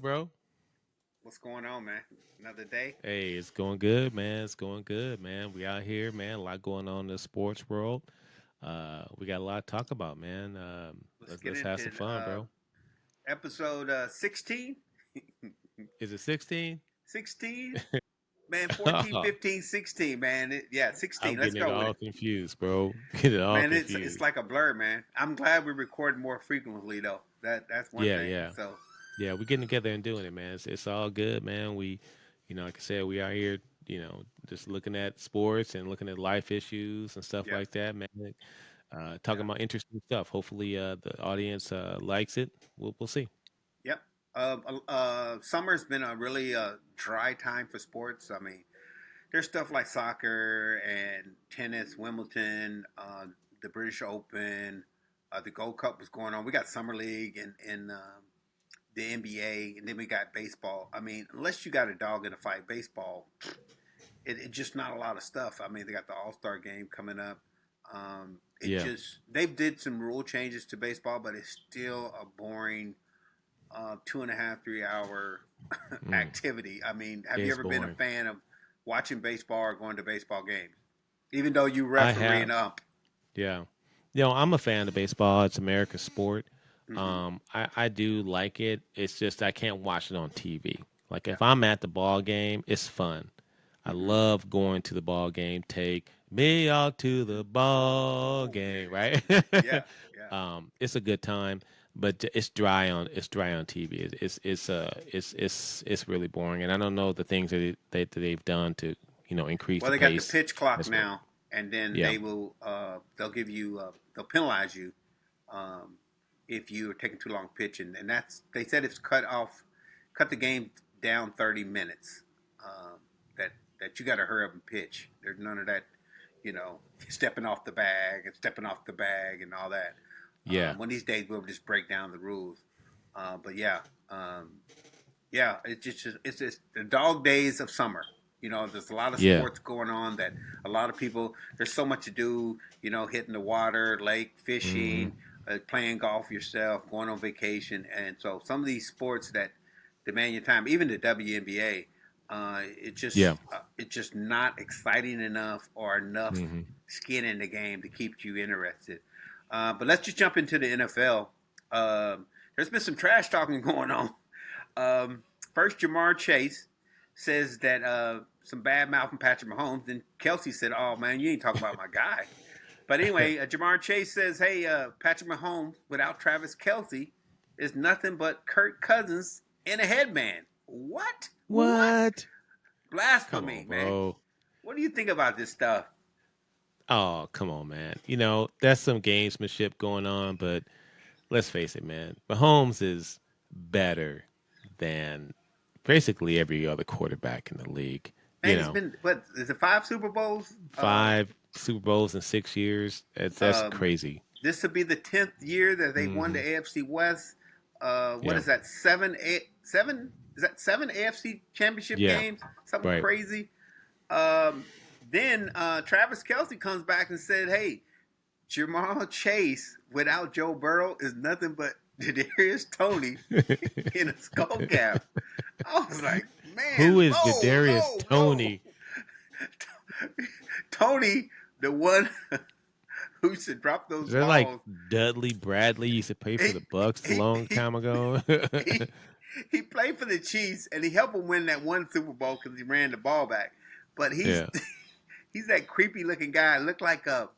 bro? What's going on, man? Another day? Hey, it's going good, man. It's going good, man. We out here, man. A lot going on in the sports world. We got a lot to talk about, man. Let's Let's get let's have into some fun, bro. episode 16. Is it 16? 16? Man, 14, 15, 16, man. Yeah, 16. I'm Let's getting it go with all it. confused, bro. Getting it all Man, it's confused. like a blur, man. I'm glad we record more frequently, though. That's one Yeah, thing. yeah, So, yeah. We're getting together and doing it, man. It's all good, man. Like I said, we are here, just looking at sports and looking at life issues and stuff yeah, like that, man. Talking yeah, about interesting stuff. Hopefully, the audience likes it. We'll see. yep. Summer's been a really dry time for sports. I mean, there's stuff like soccer and tennis, Wimbledon, the British Open, the Gold Cup was going on. We got Summer League and the NBA, and then we got baseball. I mean, unless you got a dog in a fight, baseball, it just not a lot of stuff. I mean, they got the All Star game coming up. It Yeah. just they did some rule changes to baseball, but it's still a boring 2.5, 3 hour Mm. activity. I mean, have you It's ever been a boring. fan of watching baseball or going to baseball games? Even though you I refereeing have, up. yeah. I'm a fan of baseball. It's America's sport. Mm-hmm. I do like it. It's just I can't watch it on TV. Like Yeah. if I'm at the ball game, it's fun. I Mm-hmm. love going to the ball game. Take me out to To the the ball ball game, right? game. Yeah. Yeah. It's a good time, but it's dry on TV. It's really boring, and I don't know the things that they've done to increase Well, the they got the pace pitch clock as well. now, and then Yeah, they'll give you they'll penalize you um, if you are taking too long pitching, and that's they said it's cut the game down 30 minutes. Um, that you got to hurry up and pitch. There's none of that, stepping off the bag and stepping off the bag and all that. yeah, One of these days we'll just break down the rules. But yeah, yeah, it's just the dog days of summer. There's a lot of yeah. sports going on that a lot of people. There's so much to do. Hitting the water, lake, Hmm. fishing, playing golf yourself, going on vacation, and so some of these sports that demand your time, even the WNBA, Yeah. it's just not exciting enough or enough Hmm. skin in the game to keep you interested. But let's just jump into the NFL. There's been some trash talking going on. Um, First, Jamar Chase says that some bad mouth from Patrick Mahomes. Then Kelce said, "Oh man, you ain't talking about my guy." But anyway, Jamar Chase says, "Hey, Patrick Mahomes without Travis Kelce is nothing but Kirk Cousins in a headband." What? What? What? Come Blasphemy, on, man. bro. What do you think about this stuff? Oh, come on, man. That's some gamesmanship going on, but let's face it, man. Mahomes is better than basically every other quarterback in the league. You Man, he's know, been what? Is it 5 Super Bowls? 5 Super Bowls in 6 years. That's Um, crazy. this will be the 10th year that they won Hmm. the AFC West. What Yeah, is that? Seven? Is that seven AFC Championship yeah, games? Something right. crazy. Um, then Travis Kelce comes back and said, "Hey, Jamal Chase without Joe Burrow is nothing but Kadarius Tony in a skull cap." I was like, Who "Man, is low, Jadarius low, low." Tony? Tony, the one who used to drop Is those that like balls. Dudley Bradley used to play for He the Bucks a he long he time ago? he, he played for the Chiefs and he helped them win that one Super Bowl because he ran the ball back. But he's Yeah. he's that creepy looking guy. Looked like a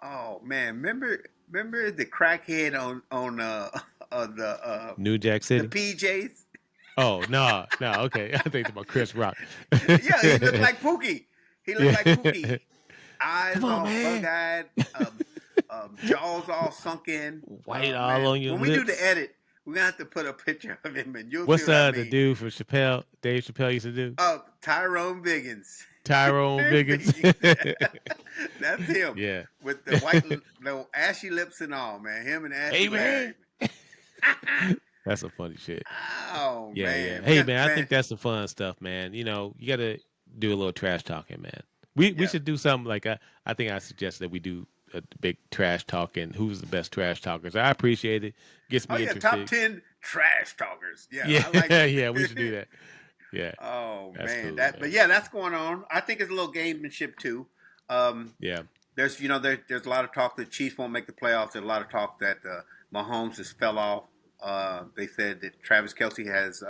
oh man, remember the crackhead on on New Jack the City. PJs? Oh, no, no, okay. I think about Chris Rock. Yeah, he looked like Pookie. He looked like Yeah. Pookie. Eyes Come on, all man. bug eyed, jaws all sunken. White all Man, on your when we do the lips. edit, we're gonna have to put a picture of him, and you'll see What's what I the mean. dude from Chappelle? Dave Chappelle used to do Tyrone Biggins. Tyrone Biggins. That's him Yeah. with the white, the ashy lips and all, man. Him and Hey Ashy man, Larry. that's some funny shit. Oh Yeah, yeah. man, we Hey got man, I man. think that's the fun stuff, man. You gotta do a little trash talking, man. We Yeah. should do something like I think I suggest that we do a big trash talking. Who's the best trash talkers? I appreciate it. Gets Oh me yeah, top interested. 10, Trash talkers. Yeah, Yeah, I like yeah, we should do it. that. Yeah, Oh that's man, cool, but man. yeah, that's going on. I think it's a little gamesmanship too. Um, Yeah, there's a lot of talk that Chiefs won't make the playoffs. There's a lot of talk that Mahomes has fell off. They said that Travis Kelce has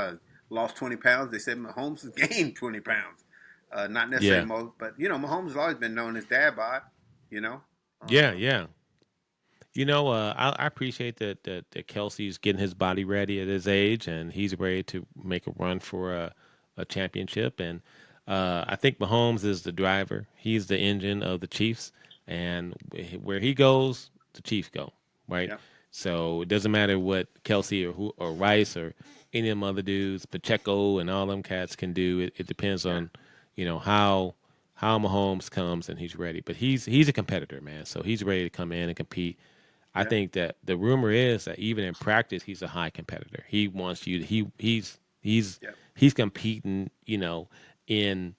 lost 20 pounds. They said Mahomes has gained 20 pounds. Not necessarily yeah, most, but Mahomes has always been known as dad bod. You know, yeah, uh, yeah. I appreciate that Kelsey's getting his body ready at his age, and he's ready to make a run for a championship. And I think Mahomes is the driver. He's the engine of the Chiefs, and where he goes, the Chiefs go. Right. yeah, So it doesn't matter what Kelsey or Rice or any of them other dudes, Pacheco and all them cats can do. It depends yeah, on, how Mahomes comes and he's ready. But he's a competitor, man. So he's ready to come in and compete. I yeah, think that the rumor is that even in practice, he's a high competitor. He wants you. He's yeah. he's competing. In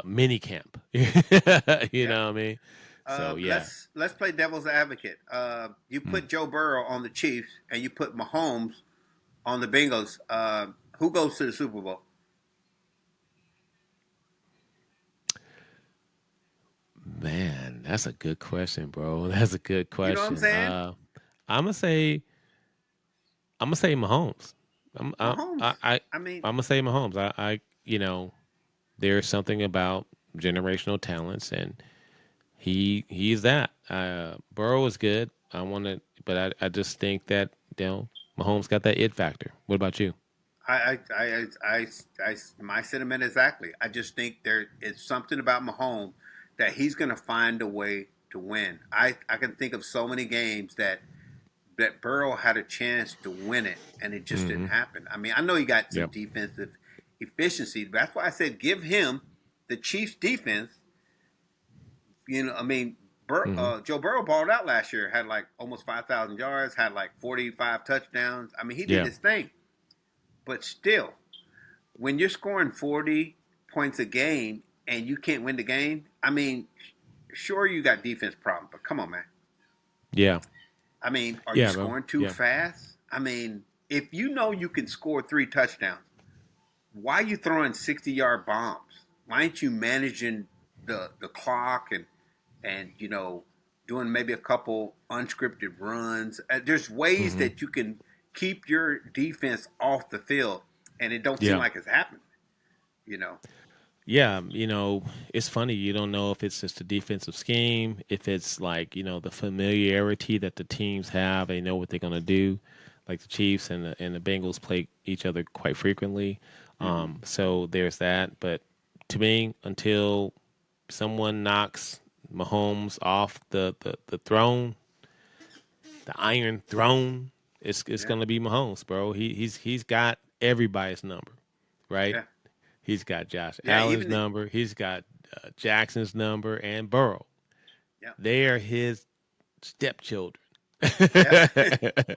mini camp. You Yeah. know what I mean? So yeah. Let's play devil's advocate. You Hmm. put Joe Burrow on the Chiefs and you put Mahomes on the Bengals. Who goes to the Super Bowl? Man, that's a good question, bro. That's a good You know what I'm question. saying? I'm gonna say I'm gonna say Mahomes. I'm I I, Mahomes. I I mean, I'm gonna say Mahomes. There's something about generational talents, and he's that. Burrow is good. But I just think that Mahomes got that it factor. What about you? my sentiment exactly. I just think there is something about Mahomes that he's going to find a way to win. I can think of so many games that Burrow had a chance to win it, and it just didn't Hmm. happen. I mean, I know he got some Yep. defensive efficiency, but that's why I said give him the Chiefs' defense. I mean, Hmm. Joe Burrow balled out last year, had like almost 5,000 yards, had like 45 touchdowns. I mean, he did Yeah. his thing, but still, when you're scoring 40 points a game and you can't win the game, I mean, sure you got defense problem, but come on, man. Yeah. I mean, are you Yeah, bro. scoring too Yeah. fast? I mean, if you know you can score 3 touchdowns, why are you throwing 60-yard bombs? Why aren't you managing the clock and doing maybe a couple unscripted runs? There's ways Hmm. that you can keep your defense off the field, and it don't seem Yeah. like it's happening. You know, Yeah, it's funny. You don't know if it's just a defensive scheme, if it's like, the familiarity that the teams have. They know what they're going to do. Like the Chiefs and the Bengals play each other quite frequently. mm-hmm. So there's that. But to me, until someone knocks Mahomes off the throne, the Iron Throne, it's Yeah, going to be Mahomes, bro. He's got everybody's number, right? yeah, He's got Josh yeah. Allen's Even the, number. He's got Jackson's number and Burrow. yeah, They are his stepchildren. yeah,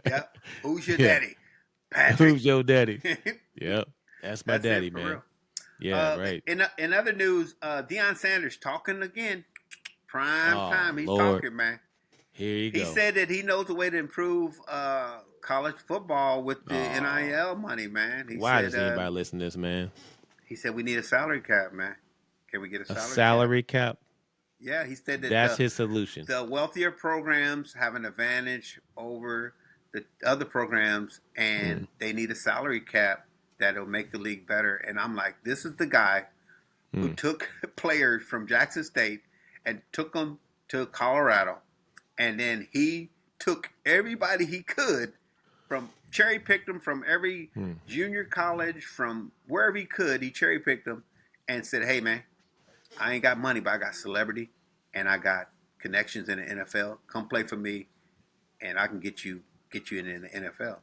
yeah. Who's your Yeah. daddy, Patrick? Who's your daddy? Yep. That's my That's it daddy, for man. real. Yeah, right. In other news, Deion Sanders talking again. Prime Oh, time. He's Lord. talking, man. Here you He go. said that he knows a way to improve college football with the Oh, NIL money, man. why does anybody listen to this, man? He said we need a salary cap, man. Can we get a A salary cap? salary cap? Yeah, he said that That's his solution. the wealthier programs have an advantage over the other programs, and Mm, they need a salary cap that'll make the league better. And I'm like, this is the guy who mm. took players from Jackson State and took them to Colorado, and then he took everybody he could from cherry picked them from every Mm. junior college from wherever he could. He cherry picked them and said, "Hey, man, I ain't got money, but I got celebrity and I got connections in the NFL. Come play for me, and I can get you in the NFL."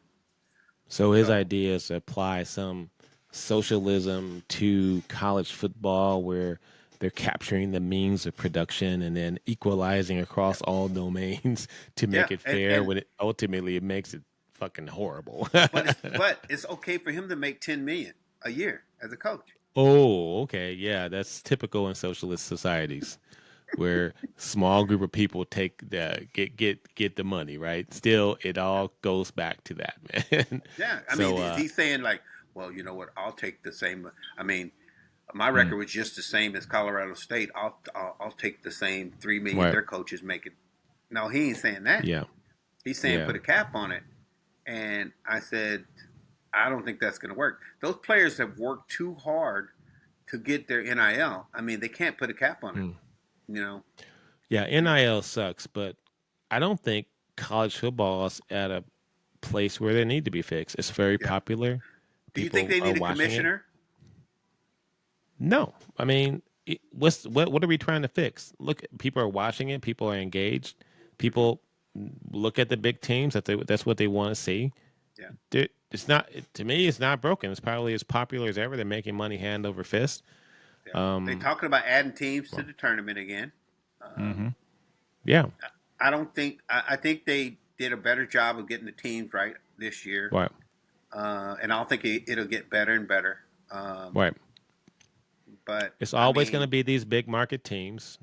So his So idea is to apply some socialism to college football where they're capturing the means of production and then equalizing yeah, across all domains to yeah, make it and fair and when ultimately it makes it fucking horrible. but it's okay for him to make 10 million a year as a coach. Oh, okay. Yeah, that's typical in socialist societies. where small group of people take the get the money, right? Still, it Yeah. all goes back to that, man. Yeah. I mean, So, is he saying like, well, you know what? I'll take the same. I mean, my mm, record was just the same as Colorado State. I'll take the same 3 million right, their coaches make it. No, he ain't saying that. yeah, He's saying yeah, put a cap on it. And I said, I don't think that's going to work. Those players have worked too hard to get their NIL. I mean, they can't put a cap on it. mm. You know. Yeah. You know. NIL sucks, but I don't think college football is at a place where they need to be fixed. It's very Yeah. popular. Do you think People they are need a watching it. commissioner? No, I mean, what are we trying to fix? Look, people are watching it. People are engaged. Mm-hmm. People look at the big teams. That's what they want to see. Yeah. It's not to me. It's not broken. It's probably as popular as ever. They're making money hand over fist. Yeah. They Um, talking about adding teams to well, the tournament again. hmm Um, yeah, I don't think. I think they did a better job of getting the teams right this year, right, and I don't think it'll get better and better. right. But It's I always going to mean, be these big market teams.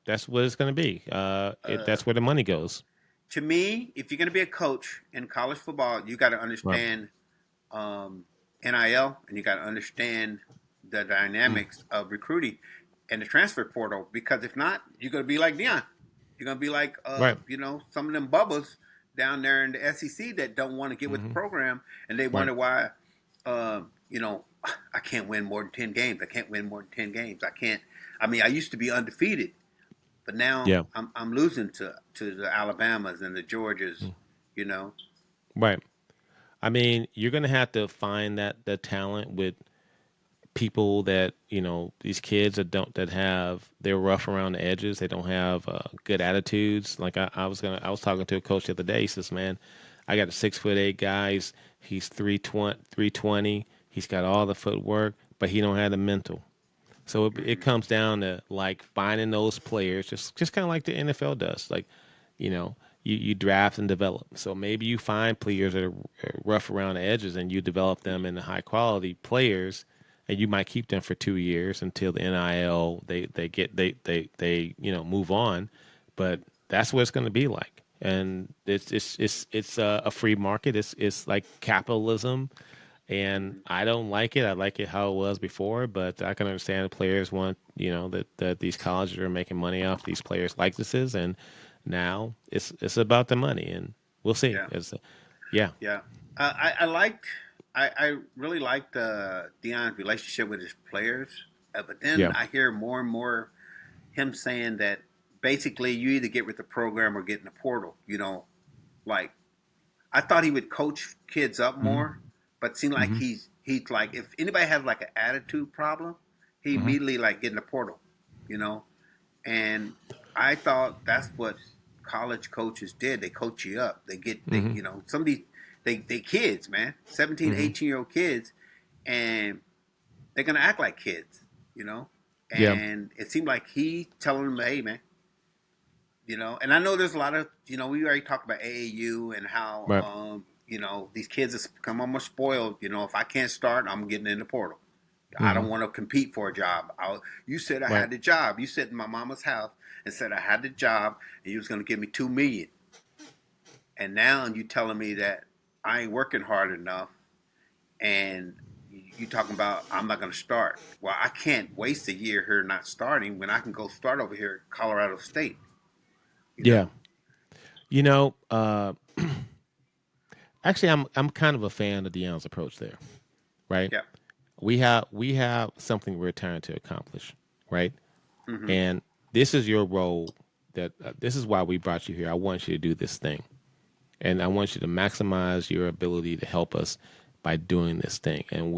That's what it's going to be. uh, That's where the money goes. to me, if you're going to be a coach in college football, you got to Right. understand NIL, and you got to understand the Mm. dynamics of recruiting and the transfer portal. Because if not, you're going to be like Dion. You're going to be like, Right. some of them bubbles down there in the SEC that don't want to get with the Hmm. program, and they Right. wonder why, uh, you know, I can't win more than 10 games. I can't win more than 10 games. I can't. I mean, I used to be undefeated, but now Yeah. I'm losing to the Alabamas and the Georgias. Mm. You know, Right. I mean, you're going to have to find that talent with people that these kids that have they're rough around the edges. They don't have good attitudes. Like I was talking to a coach the other day. He says, "Man, I got a 6'8" guy. He's 320. He's got all the footwork, but he don't have the mental." So it mm-hmm. comes down to like finding those players, just kind of like the NFL does. Like, you draft and develop. So maybe you find players that are rough around the edges, and you develop them into high quality players, and you might keep them for 2 years until the NIL they move on. But that's what it's going to be like, and it's a free market. It's like capitalism, and Mm-hmm. I don't like it. I like it how it was before, but I can understand the players want, that these colleges are making money off these players' likenesses, and now it's about the money, and we'll see. Yeah. Yeah, Yeah, I liked, I really liked Dion's relationship with his players, but then yeah, I hear more and more him saying that basically you either get with the program or get in the portal. Like I thought he would coach kids up hmm more, but it seemed like hmm he's like if anybody has like an attitude problem, he hmm immediately like get in the portal, you know. And I thought that's what college coaches did. They coach you up. They hmm some of these they kids, man, 17, hmm 18-year-old kids, and they're gonna act like kids, you know. yeah, And it seemed like he telling them, hey man, and I know there's a lot of we already talked about AAU and how right, these kids have become almost spoiled. If I can't start, I'm getting in the portal. I hmm don't want to compete for a job. You said I right, had the job. You said in my mama's house and said I had the job, and you was going to give me 2 million. And now you telling me that I ain't working hard enough, and you talking about I'm not going to start. Well, I can't waste a year here not starting when I can go start over here at Colorado State. You yeah. know? You know, uh, Actually, I'm kind of a fan of Deion's approach there, right? Yeah. We have something we're trying to accomplish, right? Mm-hmm. And this is your role. This is why we brought you here. I want you to do this thing, and I want you to maximize your ability to help us by doing this thing. And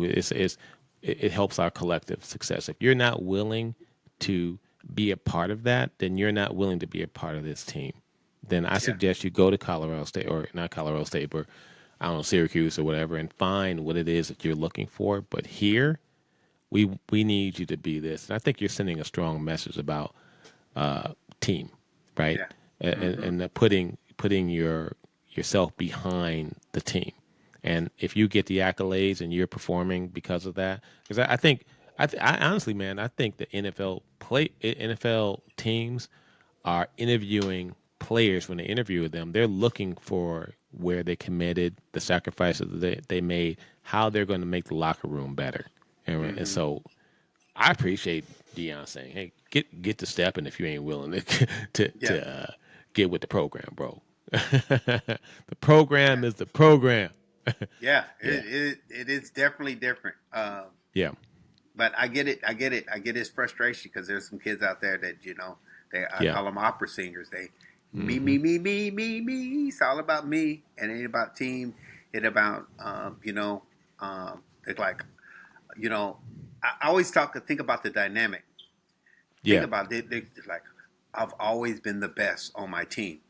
it helps our collective success. If you're not willing to be a part of that, then you're not willing to be a part of this team. Then I Yeah. suggest you go to Colorado State, or not Colorado State, but I don't know, Syracuse or whatever, and find what it is that you're looking for. But here, we need you to be this. And I think you're sending a strong message about team, right? Yeah. And, Mm-hmm. and putting yourself behind the team. And if you get the accolades and you're performing because of that, because I think I honestly, man, I think the NFL teams are interviewing players when they interview them. They're looking for where they committed, the sacrifices that they made, how they're going to make the locker room better, and Mm-hmm. so I appreciate Dion saying, "Hey, get to stepping if you ain't willing to Yeah, get with the program, bro. The program yeah, is the program." yeah. Yeah, It is definitely different. yeah, But I get it. I get it. I get his frustration because there's some kids out there that they I yeah. call them opera singers. They me Hmm. me me me me me. It's all about me, and it ain't about team. It about it's like you know. I always think about the dynamic. Think Yeah. about it. It's like I've always been the best on my team.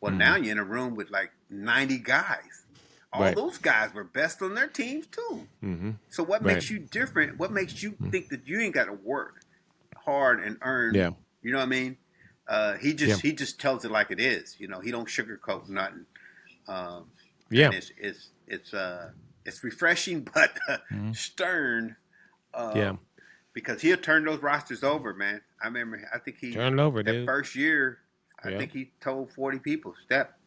Well, now Hmm. you're in a room with like 90 guys. All Right. those guys were best on their teams too. Hmm. So what Right. makes you different? What makes you Mm. think that you ain't got to work hard and earn? Yeah. You know what I mean? He Yeah. just tells it like it is. He don't sugarcoat nothing. Um, Yeah. and it's refreshing but Hmm. stern Yeah. um, because he'll turn those rosters over, man. I remember. I think he Turn it over, that dude. first year. I Yeah. think he told 40 people step.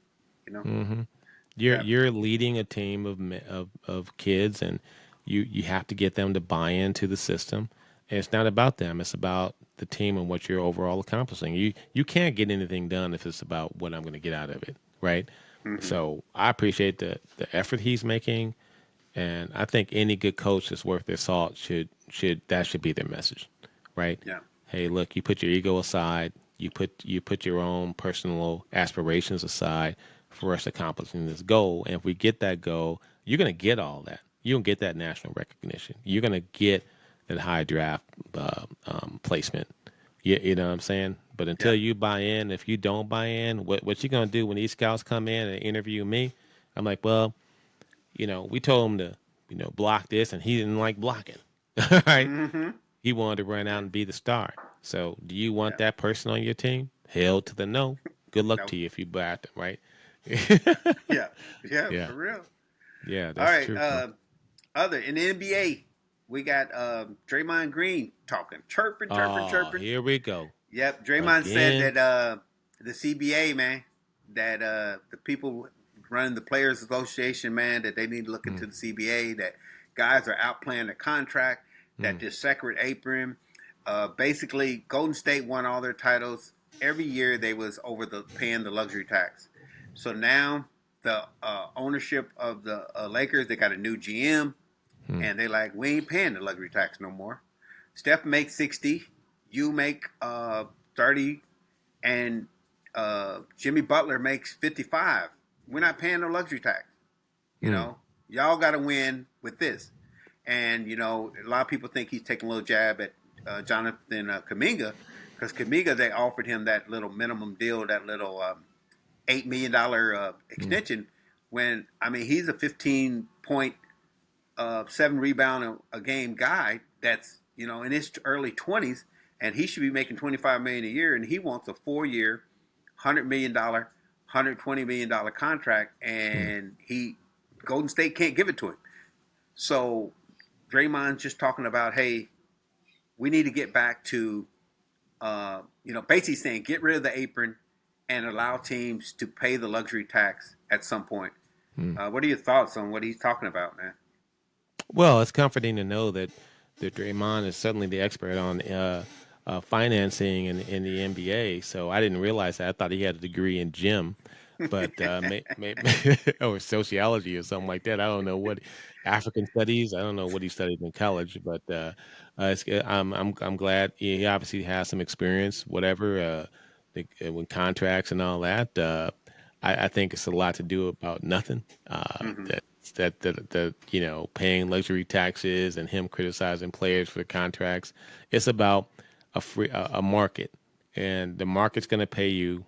Hmm. Step. You're leading a team of kids, and you have to get them to buy into the system. And it's not about them; it's about the team and what you're overall accomplishing. You can't get anything done if it's about what I'm going to get out of it, right? Mm-hmm. So I appreciate the effort he's making, and I think any good coach that's worth their salt should be their message, right? Yeah. Hey, look, you put your ego aside, you put your own personal aspirations aside for us accomplishing this goal. And if we get that goal, you're gonna get all that. You're gonna get that national recognition. You're gonna get that high draft placement. You know what I'm saying? But until Yeah. you buy in, if you don't buy in, what you gonna do when these scouts come in and interview me? I'm like, well, we told him to, block this, and he didn't like blocking. All right. Mm-hmm. He wanted to run out Yeah. and be the star. So, do you want Yeah. that person on your team? Hell to the no. Good luck No. to you if you bat them, right? Yeah. Yeah. Yeah. For real. Yeah, All that's right. true, bro. Other in the NBA, we got Draymond Green talking, chirping, chirping, Oh, chirping. here we go. Yep. Draymond said Again. that the CBA, man, that the people running the Players Association, man, that they need to look Mm, into the CBA. That guys are outplaying the contract. That mm, this separate apron. Basically, Golden State won all their titles every year. They was over the paying the luxury tax. So now the ownership of the Lakers, they got a new GM, mm, and they like we ain't paying the luxury tax no more. Steph makes 60, you make 30, and Jimmy Butler makes 55. We're not paying no luxury tax. You mm, know, y'all got to win with this. And a lot of people think he's taking a little jab at Jonathan Kaminga because Kaminga they offered him that little minimum deal, that little $8 million mm, extension. When I mean he's a 15 point 7 rebound a game guy that's in his early 20s, and he should be making 25 million a year, and he wants a 4 year, $100 million, $120 million contract, mm. and he Golden State can't give it to him. So Draymond's just talking about, hey, we need to get back to basically saying get rid of the apron and allow teams to pay the luxury tax at some point. Mm. What are your thoughts on what he's talking about, man? Well, it's comforting to know that Draymond is suddenly the expert on financing in the NBA. So I didn't realize that. I thought he had a degree in gym, but or sociology or something like that. I don't know what African studies. I don't know what he studied in college, but I'm glad he obviously has some experience. Whatever with contracts and all that. I think it's a lot to do about nothing. Mm-hmm. That paying luxury taxes and him criticizing players for contracts. It's about a market, and the market's going to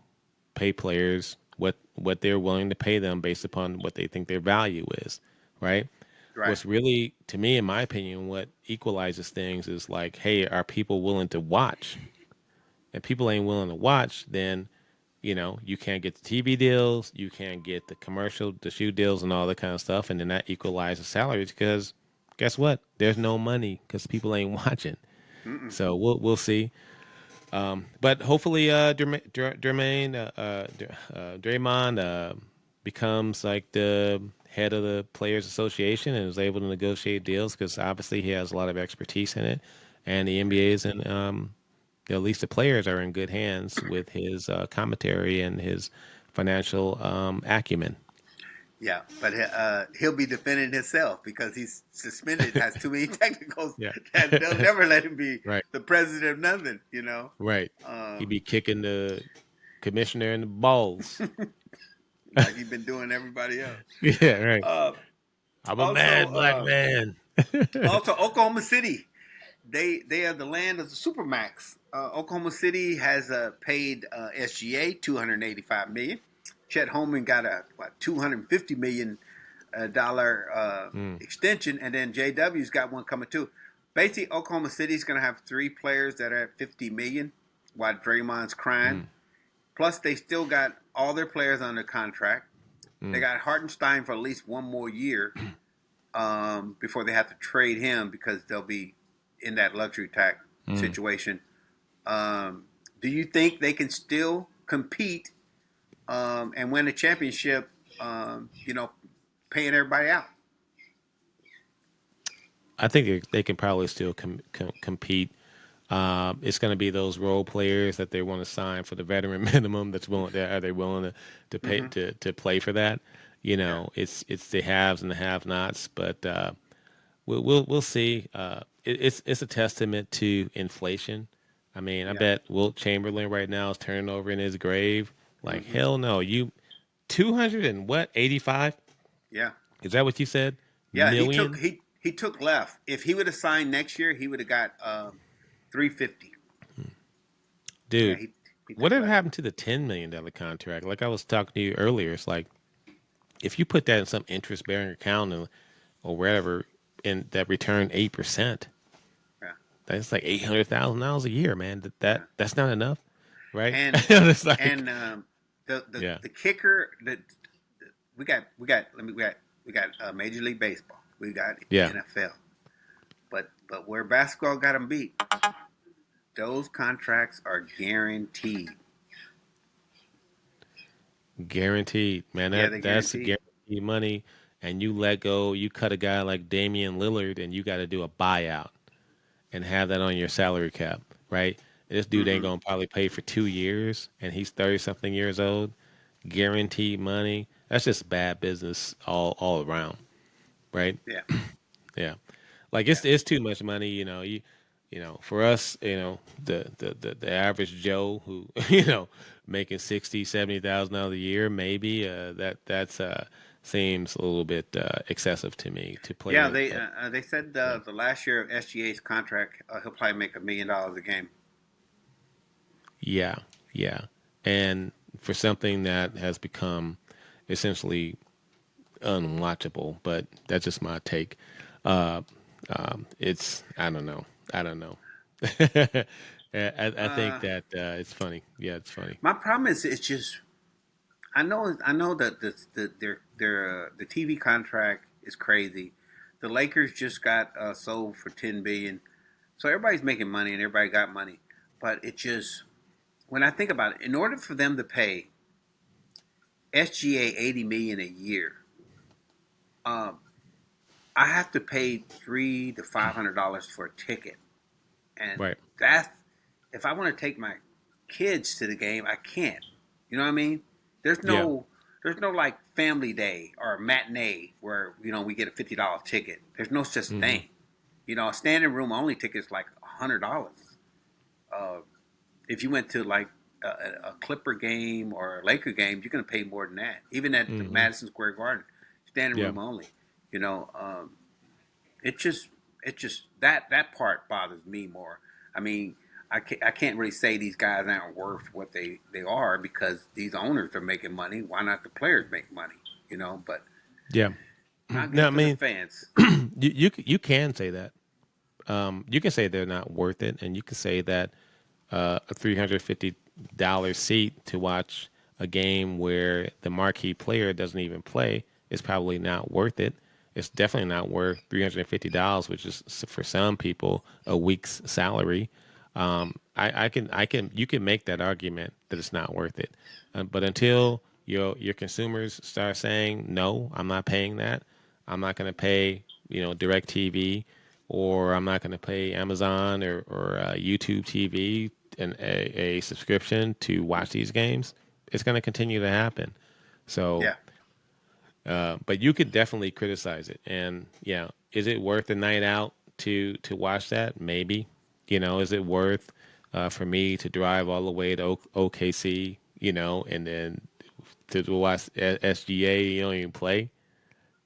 pay players what they're willing to pay them based upon what they think their value is, right? Right. What's really, to me, in my opinion, what equalizes things is like, hey, are people willing to watch? And people ain't willing to watch, then you can't get the TV deals, you can't get the commercial, the shoe deals, and all that kind of stuff, and then that equalizes salaries because guess what? There's no money because people ain't watching. Mm-mm. So we'll see. But hopefully, Draymond becomes like the head of the Players Association and is able to negotiate deals because obviously he has a lot of expertise in it, and the NBA is in. At least the players are in good hands with his commentary and his financial acumen. Yeah, but he'll be defending himself because he's suspended, has too many technicals Yeah. that they'll never let him be Right. the president of nothing. Right. He'd Um, be kicking the commissioner in the balls. like he's been doing everybody else. Yeah. Right. Uh, I'm a also, mad black uh, man. also Oklahoma City. They are the land of the supermax. Oklahoma City has paid SGA $285 million. Chet Holmgren got a $250 million dollar Mm, extension, and then JW's got one coming too. Basically, Oklahoma City's going to have three players that are at $50 million, while Draymond's crying. mm, Plus, they still got all their players under contract. They mm, got Hartenstein for at least one more year before they have to trade him because they'll be in that luxury tax mm. situation. Do you think they can still compete and win a championship? Paying everybody out. I think they can probably still compete. It's going to be those role players that they want to sign for the veteran minimum. That's willing. That are they willing to pay Mm-hmm. to play for that? You Yeah, know, it's the haves and the have-nots. But we'll see. It's a testament to inflation. I mean, I yeah. bet Wilt Chamberlain right now is turning over in his grave. Like Mm-hmm. hell no, you 200 and what 85? Yeah, Is that what you said? yeah. He took Million, he took left. If he would have signed next year, he would have got 350. Yeah, dude. he took Whatever left. happened to the $10 million contract? Like I was talking to you earlier, it's like if you put that in some interest bearing account or wherever, and that return 8%, Yeah, that's like $800,000 a year, man. yeah. That's not enough, right? And It's like, and the yeah, the kicker that we got Major League Baseball. We got yeah, NFL. But where basketball got them beat, those contracts are guaranteed. guaranteed, man. Yeah, they're That's guaranteed. guaranteed money. And you let go, you cut a guy like Damian Lillard, and you got to do a buyout and have that on your salary cap, right? This dude ain't Mm-hmm. gonna probably pay for 2 years, and he's 30 something years old. Guaranteed money. That's just bad business all around, right? Yeah, Yeah, like yeah. it's too much money. For us, the average Joe who making 60, 70 thousand dollars a year, maybe that's seems a little bit excessive to me to Yeah, play. they said Yeah. the last year of SGA's contract, he'll probably make $1 million a game. Yeah, yeah. And for something that has become essentially unwatchable, but that's just my take. Uh, it's I don't know. I don't know. I think Uh, that it's funny. Yeah, it's funny. my problem is it's just I know that the TV contract is crazy. The Lakers just got sold for 10 billion, so everybody's making money and everybody got money. But it just when I think about it, in order for them to pay SGA 80 million a year, um, I have to pay $300 to $500 for a ticket, and Right. that's if I want to take my kids to the game, I can't. You know what I mean? There's Yeah. no there's no like family day or matinee where we get a $50 ticket. There's no such Hmm. thing. A standing room only ticket is like $100. Uh, if you went to like a Clipper game or a Laker game, you're going to pay more than that. Even at the Hmm. Madison Square Garden, standing Yeah. room only. You know, it just that part bothers me more. I mean, I can't really say these guys aren't worth what they are because these owners are making money. Why not the players make money? But Yeah. not No, good I for the mean, fans. you can say that. You can say they're not worth it, and you can say that a $350 seat to watch a game where the marquee player doesn't even play is probably not worth it. it's definitely not worth $350, which is for some people a week's salary. You can make that argument that it's not worth it, but until your consumers start saying no, I'm not paying that. I'm not going to pay Direct TV, or I'm not going to pay Amazon or YouTube TV and a subscription to watch these games. It's going to continue to happen. So, Yeah, but you could definitely criticize it. And yeah, is it worth a night out to watch that? Maybe. Is it worth for me to drive all the way to OKC? And then to watch SGA, you don't even play.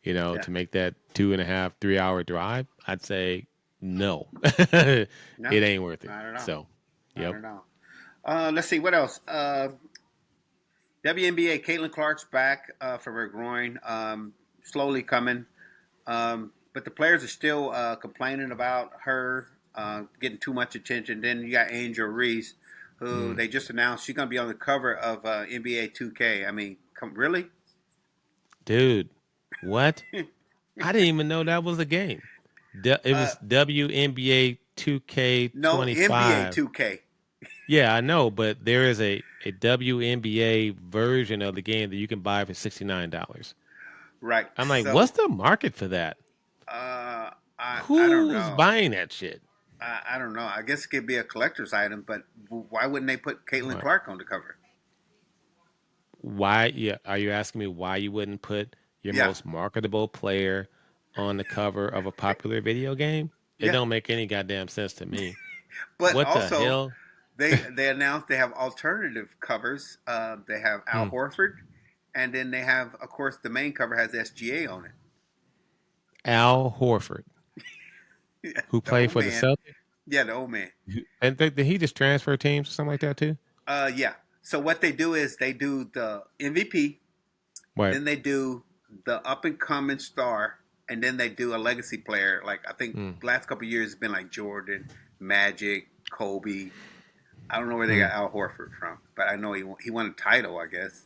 yeah. To make that 2.5, 3 hour drive? I'd say no. It No, ain't worth it. not at all. So, Not yep. at all. Let's see what else. WNBA, Caitlin Clark's back from her groin, slowly coming. But the players are still complaining about her getting too much attention. Then you got Angel Reese, who Mm. they just announced she's going to be on the cover of NBA 2K. I mean, really? Dude, what? I didn't even know that was a game. It uh, was WNBA no, NBA 2K25. 2K. Yeah, I know, but there is a WNBA version of the game that you can buy for $69. Right. I'm like, what's So, the market for that? I don't Who's know. buying that shit? I don't know. I guess it could be a collector's item, but why wouldn't they put Caitlin Right. Clark on the cover? Why? Yeah, are you asking me why you wouldn't put your Yeah, most marketable player on the cover of a popular video game? It yeah. don't make any goddamn sense to me. But What the also, hell? they announced they have alternative covers. They have Al Hmm. Horford, and then they have, of course, the main cover has SGA on Al Horford, it. who The played old for the man. Celtics, Yeah, the old man. and did he just transfer teams or something like that too? Yeah. So what they do is they do the MVP, Right. then they do the up and coming star, and then they do a legacy player. Like I think Hmm. the last couple of years has been like Jordan, Magic, Kobe. I don't know where they Hmm. got Al Horford from, but I know he won a title, I guess.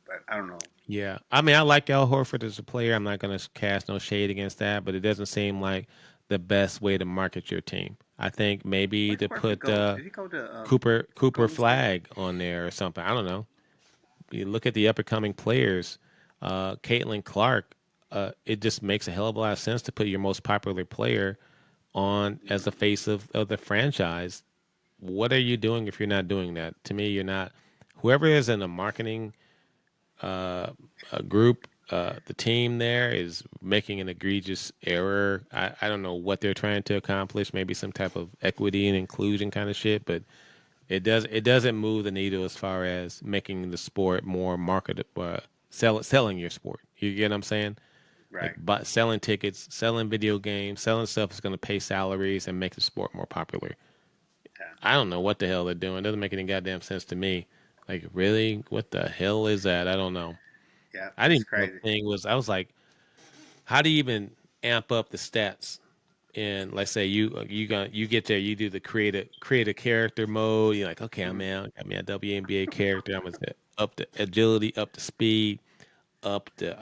But I don't know. Yeah, I mean, I like Al Horford as a player. I'm not going to cast no shade against that, but it doesn't seem like the best way to market your team. I think maybe Where did to Horford put go? Did he go to Cooper Golden State? Flag on there or something. I don't know. You look at the up and coming players, Caitlin Clark. It just makes a hell of a lot of sense to put your most popular player on as the face of the franchise. What are you doing if you're not doing that? To me, you're not. Whoever is in a marketing group, the team there is making an egregious error. I don't know what they're trying to accomplish. Maybe some type of equity and inclusion kind of shit, but it doesn't move the needle as far as making the sport more marketable, selling your sport. You get what I'm saying? Like Right. selling tickets, selling video games, selling stuff is going to pay salaries and make the sport more popular. Yeah. I don't know what the hell they're doing. It doesn't make any goddamn sense to me. Like, really? What the hell is that? I don't know. Yeah. I It's didn't know crazy. the thing was. I was like, how do you even amp up the stats? And let's say you get there, you do the create a character mode. You're like, okay, Mm-hmm. got me a WNBA character. I'm gonna up the agility, up the speed, up the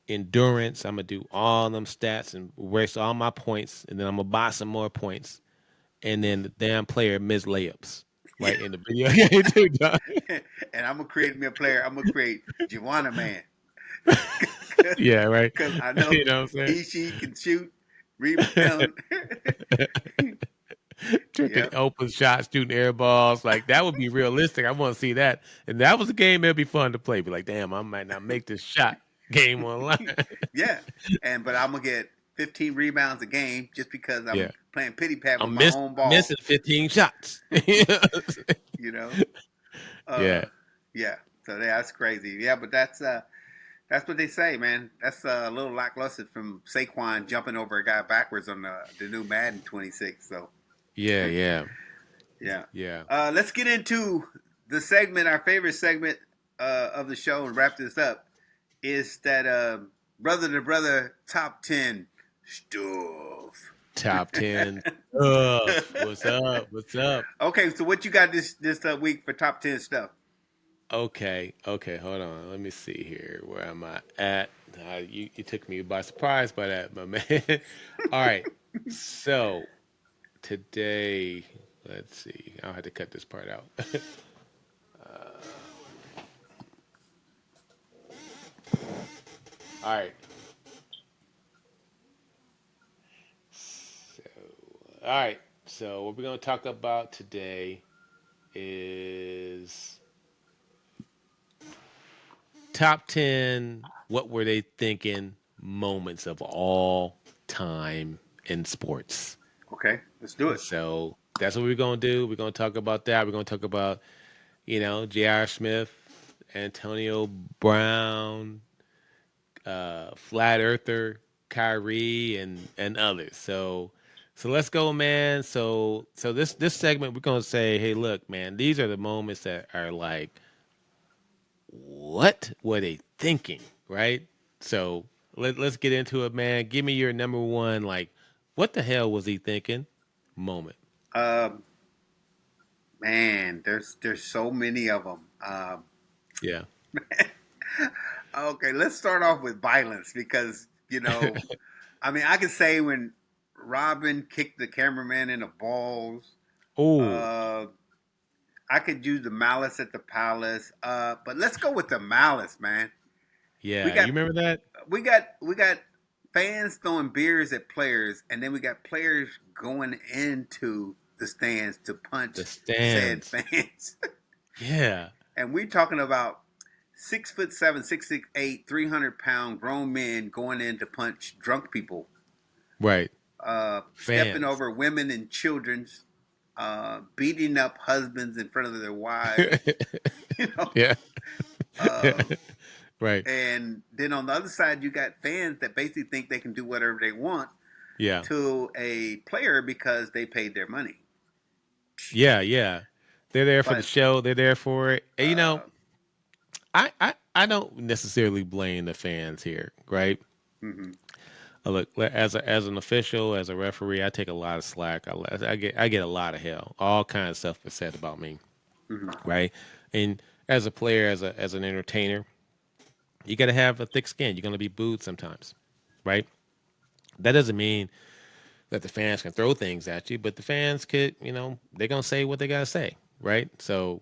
endurance. I'm gonna do all them stats and waste all my points, and then I'm gonna buy some more points, and then the damn player miss layups Yeah. right in the video game too, dog. And I'm gonna create me a player. I'm gonna create Juana Man Yeah, right. because I know You know what I'm saying? she can shoot, rebound. Tricking Yep. open shots, shooting air balls. Like that would be realistic. I want to see that. And that was a game that'd be fun to play. Be like, damn, I might not make this shot game online. Yeah. But I'm gonna get 15 rebounds a game just because Yeah. I'm playing pity pat with I'm my own ball. missing 15 shots. You know. Yeah. Yeah. So that's crazy. Yeah, but that's what they say, man. That's a little lackluster from Saquon jumping over a guy backwards on the new Madden 26. So Yeah, yeah. yeah. Yeah. Let's get into the segment, our favorite segment of the show, and wrap this up. Is that brother to brother top 10 stuff? Top 10 stuff. What's up? What's up? Okay, so what you got this week for top 10 stuff? Okay, hold on. Let me see here. Where am I at? You took me by surprise by that, my man. All right. So today, let's see. I'll have to cut this part out. All right. So, all right. So what we're gonna talk about today is top 10. What were they thinking? Moments of all time in sports. Okay, let's do it. So that's what we're gonna do. We're gonna talk about that. We're gonna talk about J.R. Smith, Antonio Brown, Flat Earther, Kyrie, and others. So let's go, man. So this segment we're gonna say, hey, look, man, these are the moments that are like, what were they thinking, right? So let's get into it, man. Give me your number one, like, what the hell was he thinking? Moment. Um, Man, there's so many of them. Yeah. Okay, let's start off with violence because I mean, I could say when Robin kicked the cameraman in the balls. Oh, Uh, I could use the malice at the palace. But let's go with the malice, man. We yeah. got You remember that? we got fans throwing beers at players, and then we got players going into the stands to punch The said stands. fans. Yeah. And we're talking about 6'7", 6'8", 300-pound grown men going in to punch drunk people, Right. stepping Fans. over women and children's, beating up husbands in front of their wives, you know. Yeah. Uh, Right. and then on the other side, you got fans that basically think they can do whatever they want Yeah. to a player because they paid their money. Yeah. Yeah. They're there for the But show. They're there for it. And, uh, I don't necessarily blame the fans here, right? mm-hmm, Look, as an official, as a referee, I take a lot of slack. I get a lot of hell. All kinds of stuff is said about me, mm-hmm, right? And as a player, as an entertainer, you got to have a thick skin. You're going to be booed sometimes, right? That doesn't mean that the fans can throw things at you, but the fans could, they're going to say what they got to say, right? So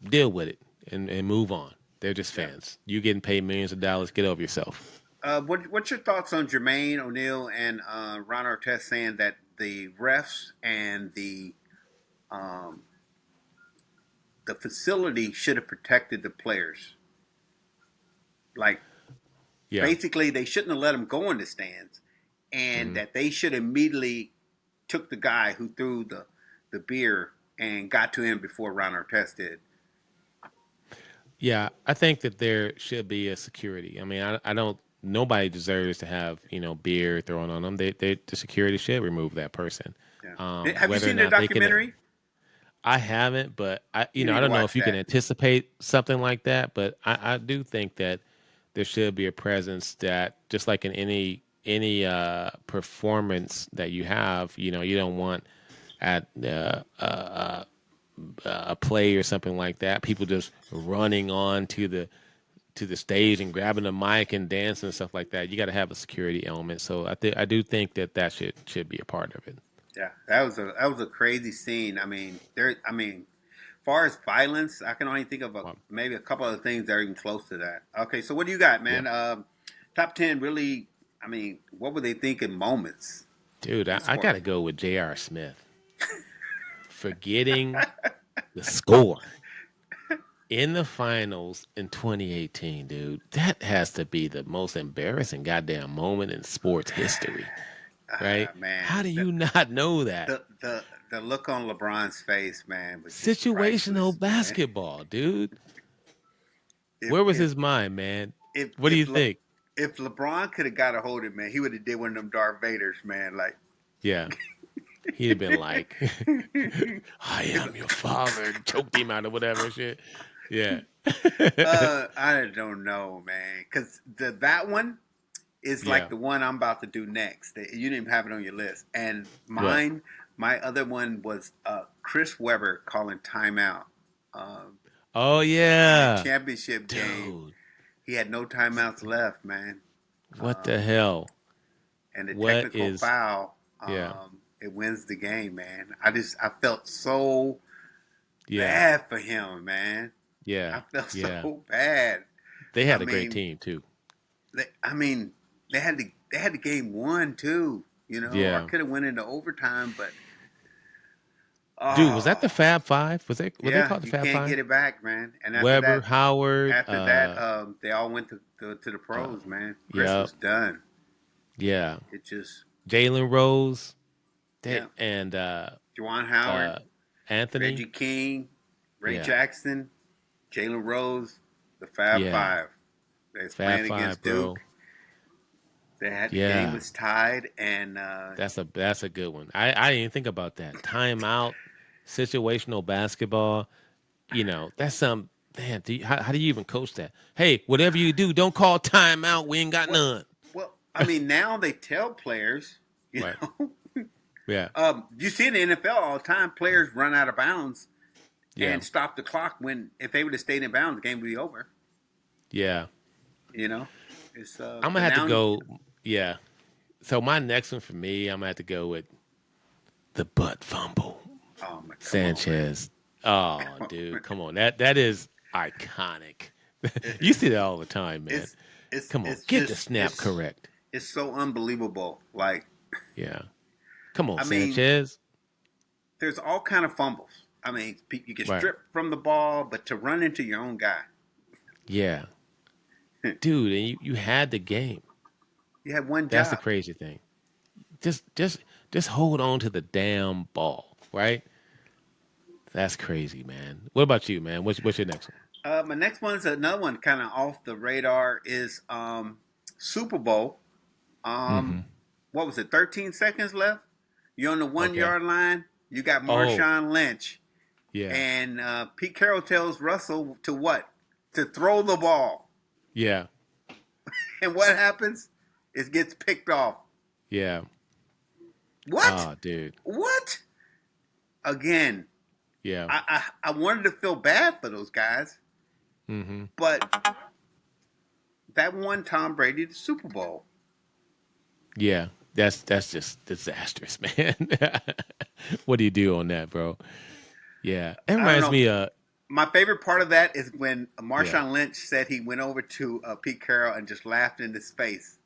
deal with it and move on. They're just yeah. fans. You getting paid millions of dollars. Get over yourself. What's your thoughts on Jermaine O'Neal and Ron Artest saying that the refs and um, the facility should have protected the players? Like Yeah. basically, they shouldn't have let him go in the stands, and Hmm. that they should immediately took the guy who threw the beer and got to him before Ron Artest did. Yeah, I think that there should be a security. I mean, I don't. Nobody deserves to have beer thrown on them. The security should remove that person. Yeah. Have you Whether or seen the not they can, documentary? I haven't, but You I need to don't know if watch you can that. anticipate something like that. But I do think that there should be a presence that, just like in any performance that you have, you don't want at a play or something like that. People just running on to the stage and grabbing the mic and dancing and stuff like that. You got to have a security element. So I do think that should be a part of it. Yeah, that was a crazy scene. I mean, there. I mean, far as violence, I can only think of Wow. maybe a couple of things that are even close to that. Okay, so what do you got, Yeah, man? Top 10 really. I mean, what were they thinking? Moments dude, in I got sports. to go with J.R. Smith, forgetting the score in the finals in 2018, dude. That has to be the most embarrassing goddamn moment in sports history, right? How Man, do you not know that? the look on LeBron's face, man, was just Situational priceless, man. basketball, dude. If Where was if his mind, man? if What do you think? if LeBron could have got a hold of it, man, he would have did one of them Darth Vaders, man. Like, Yeah, he'd have been like, "I he's am your father," and choked him out or whatever shit. Yeah, I don't know, man, because that one is like yeah. the one I'm about to do next. You didn't even have it on your list, and What? my other one was Chris Webber calling timeout. Um, Oh in the yeah, championship game. dude. He had no timeouts left, man. What the Um, hell? and the What technical is? foul, Yeah, it wins the game, man. I felt so yeah, bad for him, man. yeah, I felt yeah. so bad. They I had a great mean, team too. I mean, they had the game won too. I Yeah, could have went into overtime, but dude. Was that the oh Fab Five? Was they? Were they yeah, called the you Fab can't Five? get it back, man. And Weber, Howard. after that, they all went to the Uh, pros, man. Chris yeah, was done. yeah. It just Jalen Rose. yeah. And Juwan Howard, uh, Anthony. Reggie King, Ray Yeah, Jackson, Jalen Rose, the Fab yeah. Five. They was Fab playing Five, against bro. Duke. They had the game Yeah, was tied, and that's a good one. I didn't even think about that. Timeout, situational basketball. That's some man. How do you even coach that? Hey, whatever you do, don't call timeout. We ain't got well, none. I mean, now they tell players, Right. Yeah. you see in the NFL all the time, players run out of bounds Yeah. and stop the clock when if they would have stayed in bounds, the game would be over. Yeah. You know, it's I'm gonna but have to now, go. Yeah. So my next one for me, I'm gonna have to go with the butt fumble. oh my, come on, man, Sanchez. Oh, come on, dude, man. come on. That is iconic. You see that all the time, man. It's it's Come on, it's get the just snap correct. it's so unbelievable. Like, Yeah. Come on, I mean, Sanchez. there's all kind of fumbles. I mean, you get Right. stripped from the ball, but to run into your own guy, Yeah. Dude, and you had the game. you have one That's the job. crazy thing. Just hold on to the damn ball, right? That's crazy, man. What about you, man? What's your next one? My next one's another one, kind of off the radar, is Super Bowl. Um, Mm-hmm. what was it? 13 seconds left. You're on the one Okay. yard line. You got Oh, Marshawn Lynch, yeah. and Pete Carroll tells Russell to what? To throw the ball. Yeah. And what happens? It gets picked off. Yeah. What? Oh, dude. What? Again, Yeah. I wanted to feel bad for those guys, Mm-hmm. but that won Tom Brady the Super Bowl. Yeah. That's just disastrous, man. What do you do on that, bro? Yeah. That I don't reminds know. me of My favorite part of that is when yeah. Marshawn Lynch said he went over to Pete Carroll and just laughed in his face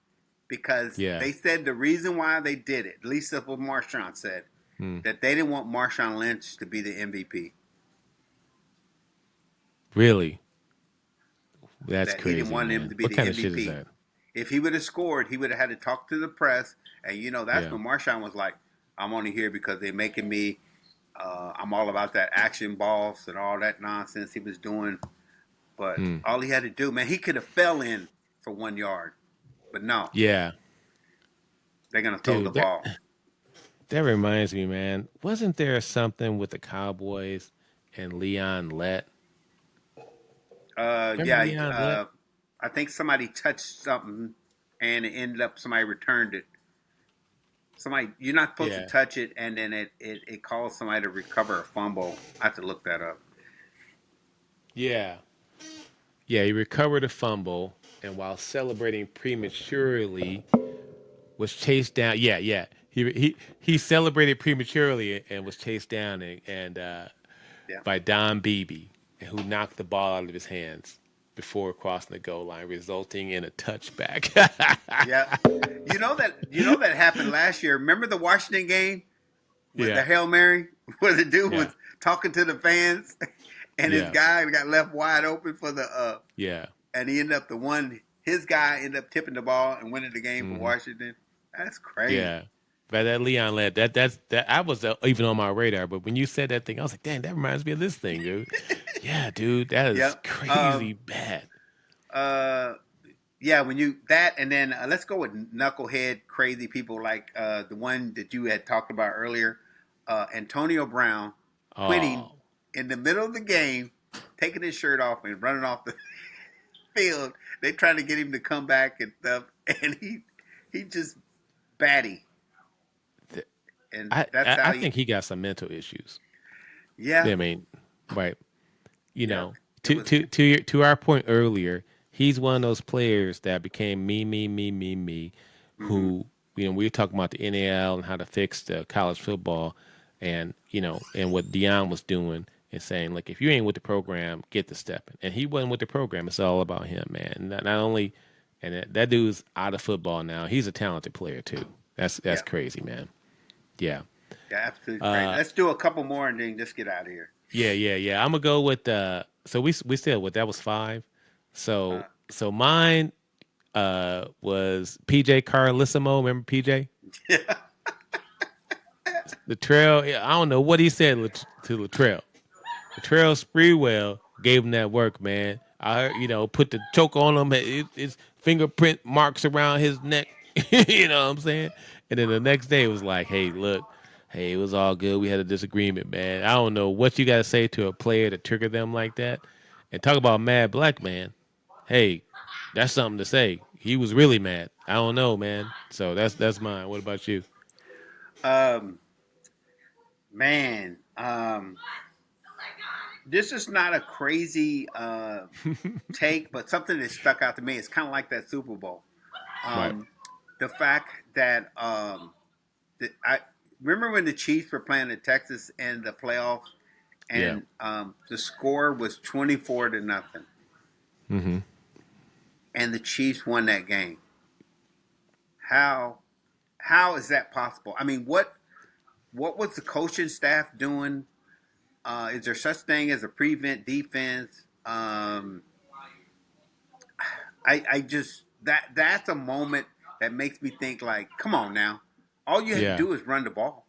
because Yeah. they said the reason why they did it, at least that's what Marshawn said, Hmm. that they didn't want Marshawn Lynch to be the MVP. Really? That's That he didn't crazy, want him man. to be What the kind of shit is MVP. that? If he would have scored, he would have had to talk to the press, and that's Yeah. when Marshawn was like, "I'm only here because they're making me. I'm all about that action boss and all that nonsense he was doing." But Hmm. all he had to do, man, he could have fell in for 1 yard, but no, Yeah. they're gonna throw the Dude, that ball. that reminds me, man. Wasn't there something with the Cowboys and Leon Lett? Remember Yeah, Leon Lett? I think somebody touched something, and it ended up somebody returned it. Somebody, you're not supposed to Yeah. touch it, and then it calls somebody to recover a fumble. I have to look that up. Yeah. Yeah, he recovered a fumble and while celebrating prematurely was chased down. Yeah, yeah. He celebrated prematurely and was chased down and Yeah, by Don Beebe, who knocked the ball out of his hands before crossing the goal line, resulting in a touchback. yeah. You know that happened last year. Remember the Washington game with the Yeah, Hail Mary, where the dude yeah, was talking to the fans, and his yeah, guy got left wide open for the yeah. and he ended up the one. His guy ended up tipping the ball and winning the game for Hmm. Washington. That's crazy. Yeah. But that Leon led that I was even on my radar. But when you said that thing, I was like, "Dang, that reminds me of this thing, dude." Yeah, dude, that is Yep. crazy bad. Uh. Yeah. When you that and then let's go with knucklehead crazy people like the one that you had talked about earlier, Antonio Brown quitting Oh, in the middle of the game, taking his shirt off and running off the field. They trying to get him to come back and stuff, and he just batty, th- and I, that's I how I he. think he got some mental issues. Yeah. I mean, right? You Yeah. know, It was to our point earlier, he's one of those players that became me, mm-hmm. who we were talking about the NAL and how to fix the college football, and and what Dion was doing and saying, like, if you ain't with the program, get the stepping. And he wasn't with the program. It's all about him, man. Not only, and that dude's out of football now. He's a talented player too. That's Yeah, crazy, man. Yeah. yeah, absolutely crazy. Let's do a couple more and then just get out of here. Yeah. I'm gonna go with so we still what that was five. Uh, So mine was PJ Carlissimo. Remember PJ? yeah. The trail. I don't know what he said to Latrell. Latrell Sprewell gave him that work, man. I heard, put the choke on him. His fingerprint marks around his neck. You know what I'm saying? And then the next day it was like, hey, look, hey, it was all good. We had a disagreement, man. I don't know what you got to say to a player to trigger them like that. And talk about mad black man. Hey, that's something to say. He was really mad. I don't know, man. So that's mine. What about you? um, man, this is not a crazy take, but something that stuck out to me. It's kind of like that Super Bowl. Right. Um, the fact that I remember when the Chiefs were playing in Texas in the playoffs, Yeah. and the score was 24-0, Mm-hmm. and the Chiefs won that game. How how is that possible? I mean, what was the coaching staff doing? Is there such thing as a prevent defense? I just that's a moment that makes me think like, come on now, all you had to Yeah. do is run the ball.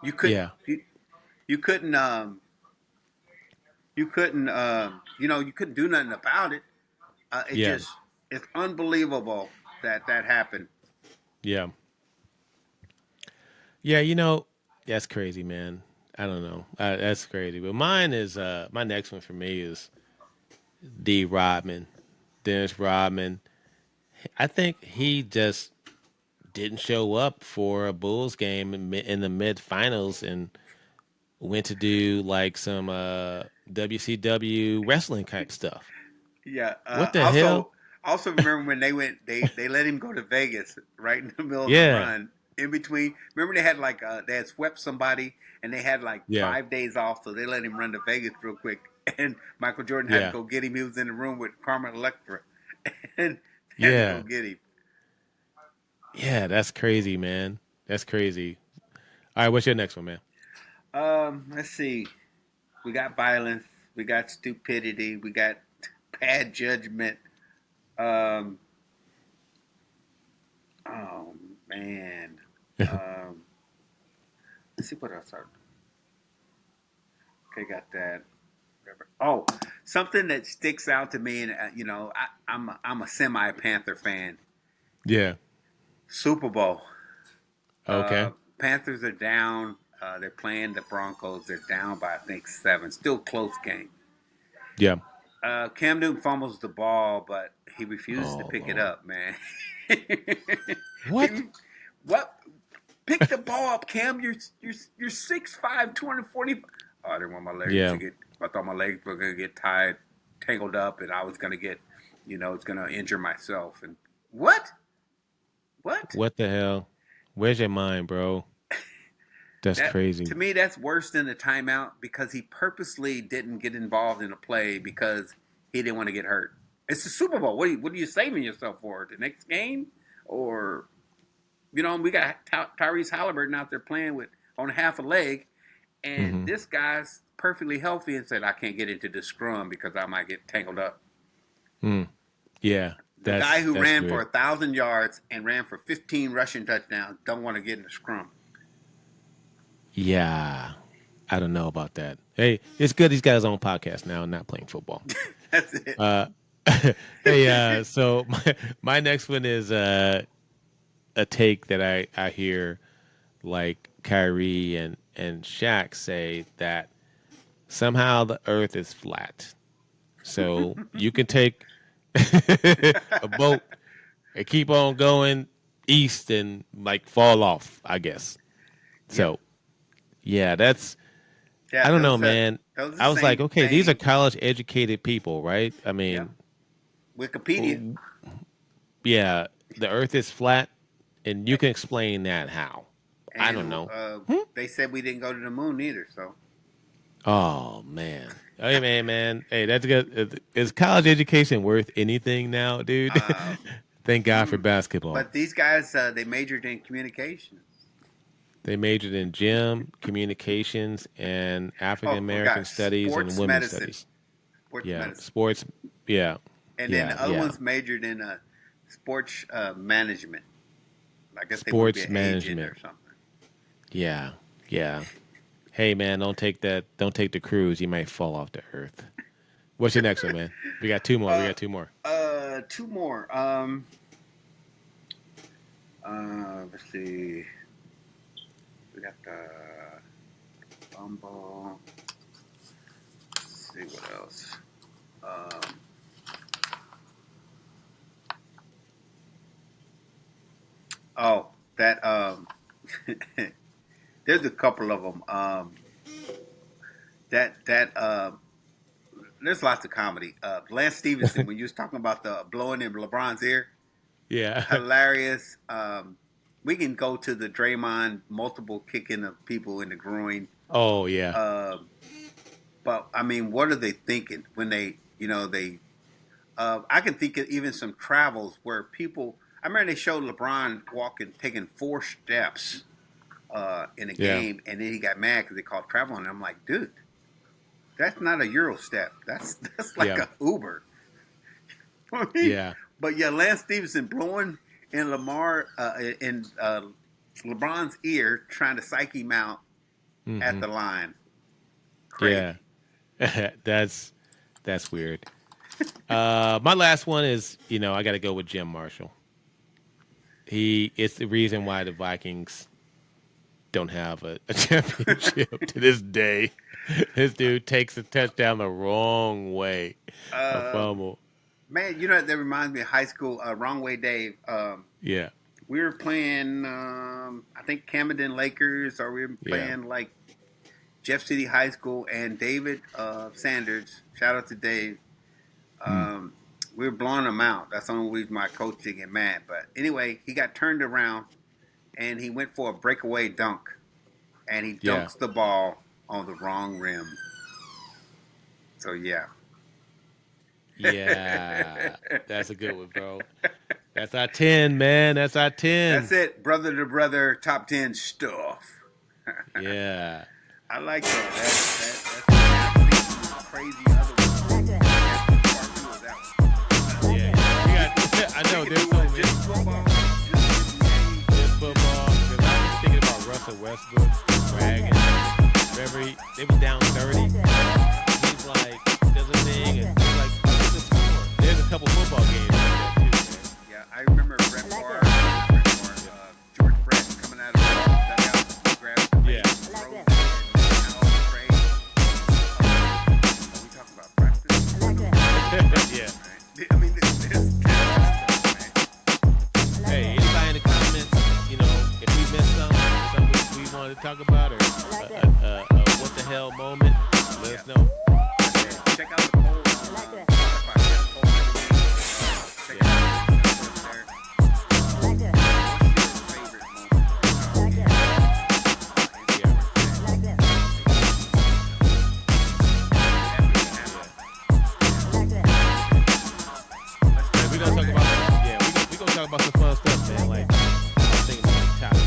You couldn't Yeah. you couldn't you couldn't you couldn't do nothing about it. It Yeah. just it's unbelievable that that happened. Yeah. Yeah, that's crazy, man. I don't know. That's crazy. But mine is my next one for me is D. Rodman, Dennis Rodman. I think he just didn't show up for a Bulls game in the mid finals and went to do like some WCW wrestling type stuff. Yeah. What the hell? Also remember when they let him go to Vegas right in the middle of the Yeah. run in between. Remember they had like they had swept somebody and they had like Yeah. 5 days off, so they let him run to Vegas real quick. And Michael Jordan had to Yeah. go get him. He was in the room with Carmen Electra, and had to go Yeah. get him. Yeah. That's crazy, man. That's crazy. All right. What's your next one, man? Let's see. We got violence. We got stupidity. We got bad judgment. Um, oh man. Um, let's see what else. Okay, got that. Oh, something that sticks out to me, and I'm a semi Panther fan. Yeah. Super Bowl. Okay. Panthers are down. They're playing the Broncos. They're down by I think 7. Still close game. Yeah. Cam Newton fumbles the ball, but he refuses to Oh pick it Lord. up. Man, What? he, what? Pick the ball up, Cam. You're 6'5", 240. Oh, I didn't want my legs to Yeah. get. I thought my legs were gonna get tied, tangled up, and I was gonna get, it's gonna injure myself. And what? What? What the hell? Where's your mind, bro? That's That crazy. to me, that's worse than the timeout because he purposely didn't get involved in a play because he didn't want to get hurt. It's the Super Bowl. What are you saving yourself for? The next game, or we got Tyrese Halliburton out there playing with on half a leg, and Hmm. this guy's perfectly healthy and said, "I can't get into the scrum because I might get tangled up." Mm. Yeah. The guy who That's ran for weird. 1,000 yards and ran for 15 rushing touchdowns don't want to get in the scrum. Yeah. I don't know about that. Hey, it's good he's got his own podcast now and not playing football. That's it. Uh hey, so my next one is a take that I hear like Kyrie and Shaq say that somehow the earth is flat. So you can take a boat and keep on going east and like fall off, I guess. Yeah. So yeah, that's Yeah, I don't know, man. those are the I was like, same okay, these are thing. college educated people, right? I Yeah, mean, Wikipedia, w- yeah, the Earth is flat, and you can explain that how? I don't and know. they said we didn't go to the moon either. So, Oh man. Hey man. Hey, that's good. Is college education worth anything now, dude? uh, Thank God for basketball. but these guys they majored in communications. They majored in gym, communications, and African Oh, American forgot studies and sports women's medicine. studies. Sports Yeah, medicine. sports. Yeah, And then yeah, the other yeah. ones majored in sports management. I guess they want to be Sports an agent management. or something. Yeah, yeah. Hey man, don't take that. Don't take the cruise. You might fall off the earth. What's your next one, man? We got two more. We got two more. Two more. Let's see. We got the Bumble. Let's see what else. Um, oh, that there's a couple of them. That there's lots of comedy. Lance Stevenson, when you was talking about the blowing in LeBron's ear, Yeah. hilarious. We can go to the Draymond multiple kicking of people in the groin. Oh yeah. Uh, but I mean, what are they thinking when they? I can think of even some travels where people. I remember they showed LeBron walking, taking 4 steps in a Yeah. game, and then he got mad because they called travel, and I'm like, dude, that's not a Euro step. That's like Yeah. a Uber. I mean, Yeah. but yeah, Lance Stevenson blowing in LeBron's ear, trying to psych him out at Mm-hmm. the line. Yeah. Crazy. That's weird. My last one is, I got to go with Jim Marshall. It's the reason why the Vikings don't have a championship to this day. This dude takes a touchdown the wrong way, a Uh, fumble. Man, that reminds me of high school. Wrong way, Dave. Yeah, We were playing, I think Camden Lakers, or we were yeah, playing like Jeff City High School, and David Sanders. Shout out to Dave. mm, Um, we were blowing him out. That's the only reason my coach didn't get mad. But anyway, he got turned around and he went for a breakaway dunk, and he yeah, dunks the ball on the wrong rim. So yeah. yeah. That's a good one, bro. That's our 10, man. That's our That's 10. it, brother to brother, top 10 stuff. Yeah, I like that. That's crazy other one. Part two of that one. yeah. We got. I know We can there's do so it many. just football, just NBA. This football. Because I was thinking about Russell Westbrook bragging. Remember, they was down 30. He's like, does a thing, and he's like, look at the score. There's a couple football games like that too, Yeah, I remember George Brett coming out of the dugout, grabs the man. bait, throws it, and all the praise. Are we talking about practice? Yeah. Right? I mean, this man. Hey, anybody in the comments, if we missed something we wanted to talk about, or what the hell moment, let us know. Check out the poll on Spotify. Check it out. What's your favorite moment? We're gonna talk about we gonna talk about some fun stuff, man. Like I was thinking about top 10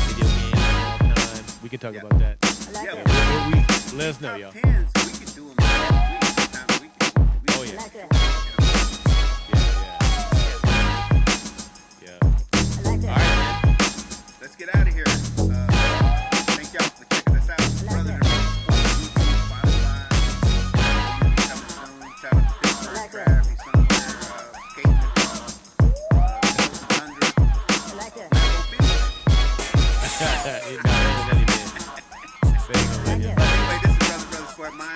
video games of all time. We can talk about that. Yeah, Let us know, y'all. top tens, we can do them every week. Sometimes we can. Oh yeah. Yeah. All right, man. Let's get out of here. Thank y'all for checking us out. Brother to Brother Sports, YouTube, Spotify. Coming soon. Shout out to Pittsburgh Crab. He's somewhere skating across 100. Anyway, Anyway, this is Brother Sport. My